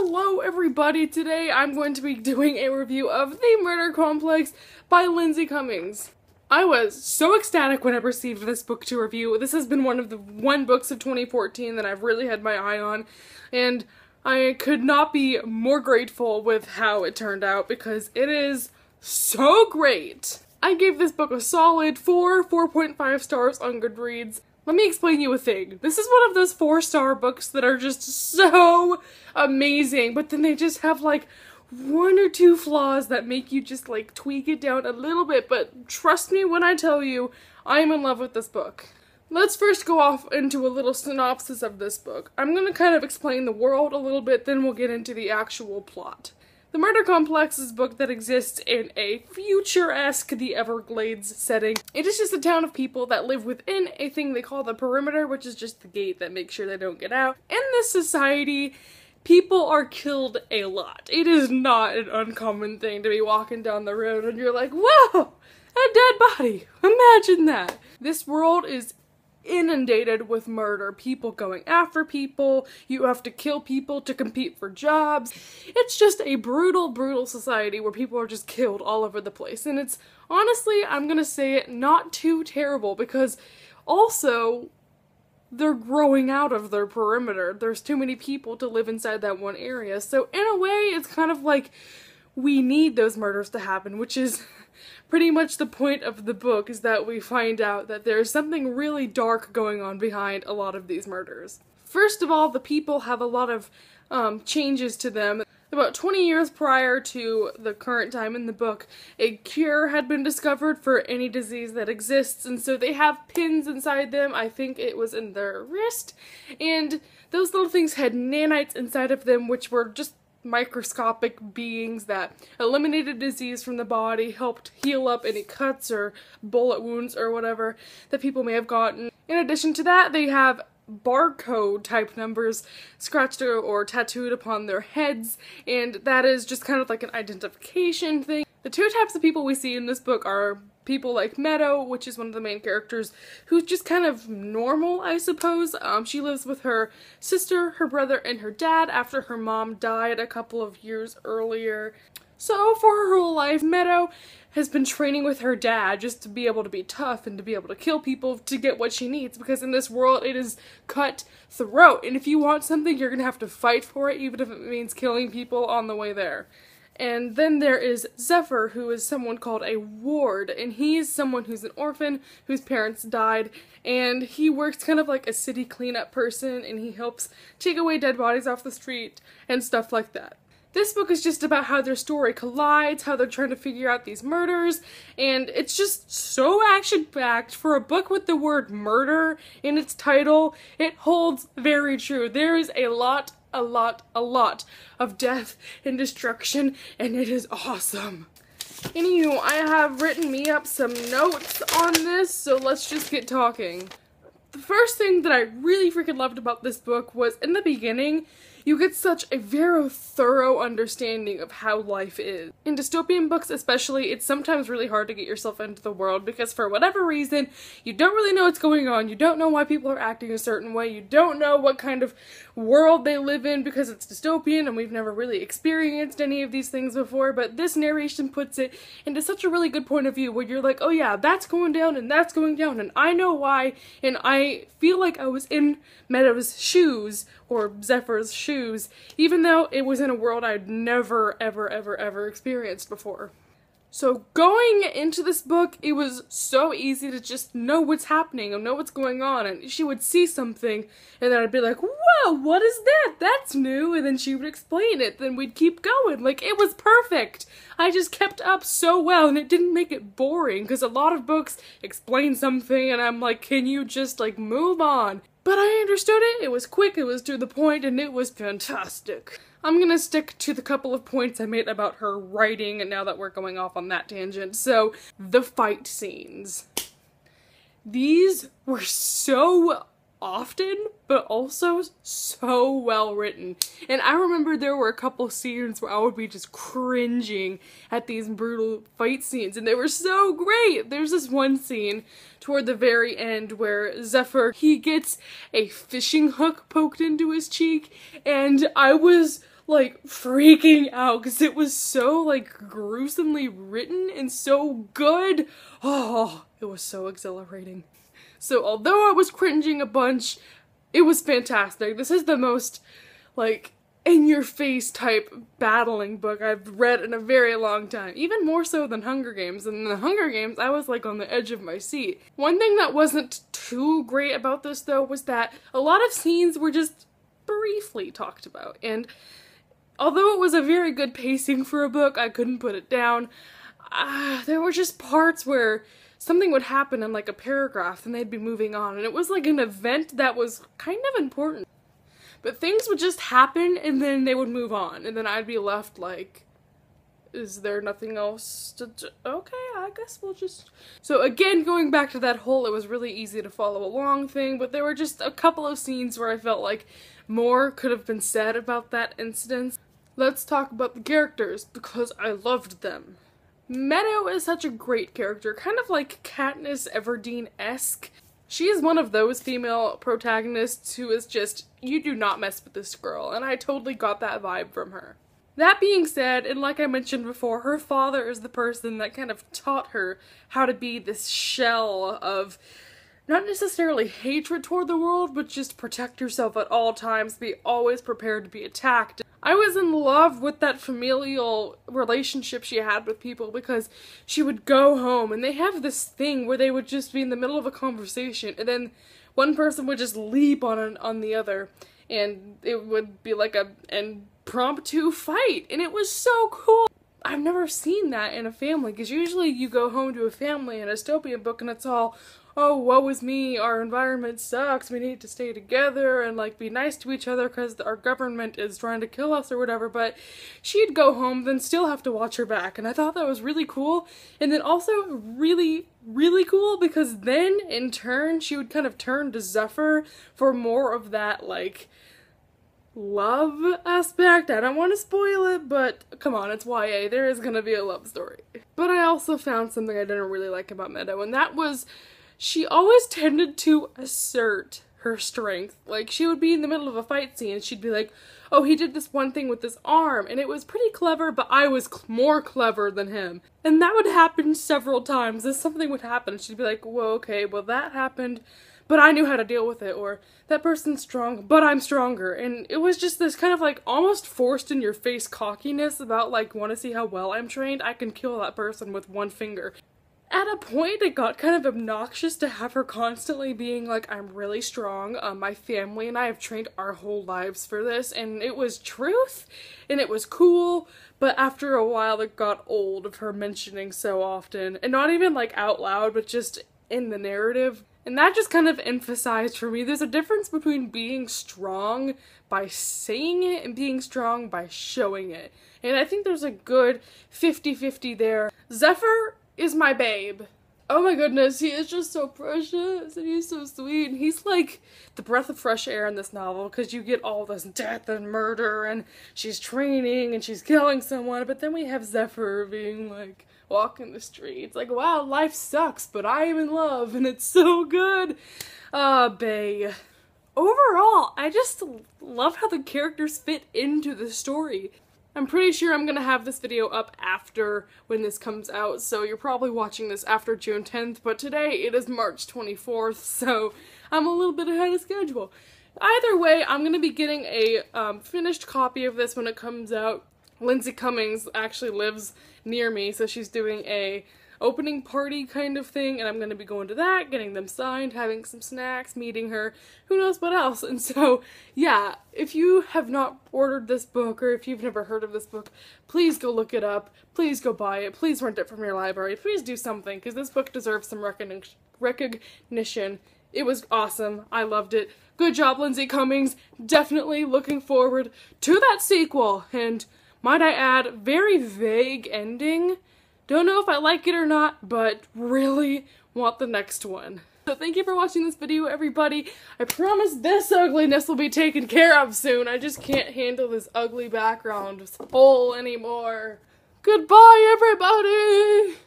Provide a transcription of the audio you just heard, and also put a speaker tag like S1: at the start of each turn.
S1: Hello everybody, today I'm going to be doing a review of The Murder Complex by Lindsay Cummings. I was so ecstatic when I received this book to review. This has been one of the books of 2014 that I've really had my eye on, and I could not be more grateful with how it turned out because it is so great. I gave this book a solid 4.5 stars on Goodreads. Let me explain you a thing. This is one of those 4-star books that are just so amazing, but then they just have like 1 or 2 flaws that make you just like tweak it down a little bit, but trust me when I tell you, I'm in love with this book. Let's first go off into a little synopsis of this book. I'm gonna kind of explain the world a little bit, then we'll get into the actual plot. The Murder Complex is a book that exists in a future-esque The Everglades setting. It is just a town of people that live within a thing they call the perimeter, which is just the gate that makes sure they don't get out. In this society, people are killed a lot. It is not an uncommon thing to be walking down the road and you're like, whoa, a dead body. Imagine that. This world is inundated with murder, people going after people, you have to kill people to compete for jobs. It's just a brutal society where people are just killed all over the place, and it's honestly, I'm gonna say it, not too terrible because also they're growing out of their perimeter. There's too many people to live inside that one area, so in a way it's kind of like we need those murders to happen, which is pretty much the point of the book, is that we find out that there's something really dark going on behind a lot of these murders. First of all, the people have a lot of changes to them. About 20 years prior to the current time in the book, a cure had been discovered for any disease that exists, and so they have pins inside them. I think it was in their wrist, and those little things had nanites inside of them, which were just microscopic beings that eliminated disease from the body, helped heal up any cuts or bullet wounds or whatever that people may have gotten. In addition to that, they have barcode type numbers scratched or tattooed upon their heads, and that is just kind of like an identification thing. The 2 types of people we see in this book are people like Meadow, which is one of the main characters, who's just kind of normal, I suppose. She lives with her sister, her brother, and her dad after her mom died a couple of years earlier. So for her whole life, Meadow has been training with her dad just to be able to be tough and to be able to kill people to get what she needs, because in this world it is cutthroat, and if you want something you're gonna have to fight for it, even if it means killing people on the way there. And then there is Zephyr, who is someone called a ward, and he's someone who's an orphan whose parents died, and he works kind of like a city cleanup person, and he helps take away dead bodies off the street and stuff like that. This book is just about how their story collides, how they're trying to figure out these murders, and it's just so action-packed. For a book with the word murder in its title, it holds very true. There is a lot of death and destruction, and it is awesome. Anywho, I have written me up some notes on this, so let's just get talking. The first thing that I really freaking loved about this book was, in the beginning, you get such a very thorough understanding of how life is. In dystopian books especially, it's sometimes really hard to get yourself into the world because for whatever reason, you don't really know what's going on, you don't know why people are acting a certain way, you don't know what kind of world they live in because it's dystopian and we've never really experienced any of these things before, but this narration puts it into such a really good point of view where you're like, oh yeah, that's going down and that's going down and I know why, and I feel like I was in Meadow's shoes, or Zephyr's shoes, even though it was in a world I'd never ever experienced before. So going into this book, it was so easy to just know what's happening and know what's going on, and she would see something and then I'd be like, whoa, what is that? That's new, and then she would explain it, then we'd keep going. Like, it was perfect. I just kept up so well, and it didn't make it boring, because a lot of books explain something and I'm like, can you just like move on? But I understood it, it was quick, it was to the point, and it was fantastic. I'm gonna stick to the couple of points I made about her writing, and now that we're going off on that tangent. So, the fight scenes. These were so often, but also so well written. And I remember there were a couple scenes where I would be just cringing at these brutal fight scenes, and they were so great. There's this one scene toward the very end where Zephyr, he gets a fishing hook poked into his cheek, and I was like freaking out because it was so like gruesomely written and so good. Oh, it was so exhilarating. So although I was cringing a bunch, it was fantastic. This is the most like in-your-face type battling book I've read in a very long time. Even more so than Hunger Games. And in the Hunger Games, I was like on the edge of my seat. One thing that wasn't too great about this though was that a lot of scenes were just briefly talked about. And although it was a very good pacing for a book, I couldn't put it down. There were just parts where something would happen in like a paragraph and they'd be moving on. And it was like an event that was kind of important. But things would just happen and then they would move on. And then I'd be left like, is there nothing else to do? Okay, I guess we'll just... So again, going back to that whole it was really easy to follow along thing, but there were just a couple of scenes where I felt like more could have been said about that incident. Let's talk about the characters, because I loved them. Meadow is such a great character, kind of like Katniss Everdeen-esque. She is one of those female protagonists who is just, you do not mess with this girl, and I totally got that vibe from her. That being said, and like I mentioned before, her father is the person that kind of taught her how to be this shell of not necessarily hatred toward the world, but just protect yourself at all times, be always prepared to be attacked. I was in love with that familial relationship she had with people because she would go home and they have this thing where they would just be in the middle of a conversation and then one person would just leap on the other and it would be like an impromptu fight, and it was so cool. I've never seen that in a family because usually you go home to a family in a dystopian book and it's all, oh, woe is me, our environment sucks, we need to stay together and like be nice to each other because our government is trying to kill us or whatever, but she'd go home then still have to watch her back, and I thought that was really cool. And then also really cool because then in turn she would kind of turn to Zephyr for more of that like love aspect. I don't want to spoil it, but come on, it's YA, there is gonna be a love story. But I also found something I didn't really like about Meadow, and that was she always tended to assert her strength. Like, she would be in the middle of a fight scene and she'd be like, oh, he did this one thing with his arm and it was pretty clever, but I was more clever than him. And that would happen several times. If something would happen, she'd be like, whoa, okay, well that happened, but I knew how to deal with it. Or, that person's strong, but I'm stronger. And it was just this kind of like almost forced in your face cockiness about like, want to see how well I'm trained? I can kill that person with one finger. At a point, it got kind of obnoxious to have her constantly being like, I'm really strong, my family and I have trained our whole lives for this, and it was truth, and it was cool, but after a while it got old of her mentioning so often, and not even like out loud, but just in the narrative. And that just kind of emphasized for me, there's a difference between being strong by saying it and being strong by showing it. And I think there's a good 50-50 there. Zephyr is my babe. Oh my goodness, he is just so precious and he's so sweet, and he's like the breath of fresh air in this novel because you get all this death and murder and she's training and she's killing someone, but then we have Zephyr being like walking the streets like, wow, life sucks but I am in love and it's so good. Bae. Overall, I just love how the characters fit into the story. I'm pretty sure I'm gonna have this video up after when this comes out, so you're probably watching this after June 10th, but today it is March 24th, so I'm a little bit ahead of schedule. Either way, I'm gonna be getting a finished copy of this when it comes out. Lindsay Cummings actually lives near me, so she's doing a opening party kind of thing, and I'm gonna be going to that, getting them signed, having some snacks, meeting her, who knows what else. And so, yeah, if you have not ordered this book, or if you've never heard of this book, please go look it up, please go buy it, please rent it from your library, please do something, because this book deserves some recognition. It was awesome, I loved it. Good job, Lindsay Cummings. Definitely looking forward to that sequel, and might I add, very vague ending. Don't know if I like it or not, but really want the next one. So thank you for watching this video, everybody. I promise this ugliness will be taken care of soon. I just can't handle this ugly background hole anymore. Goodbye, everybody!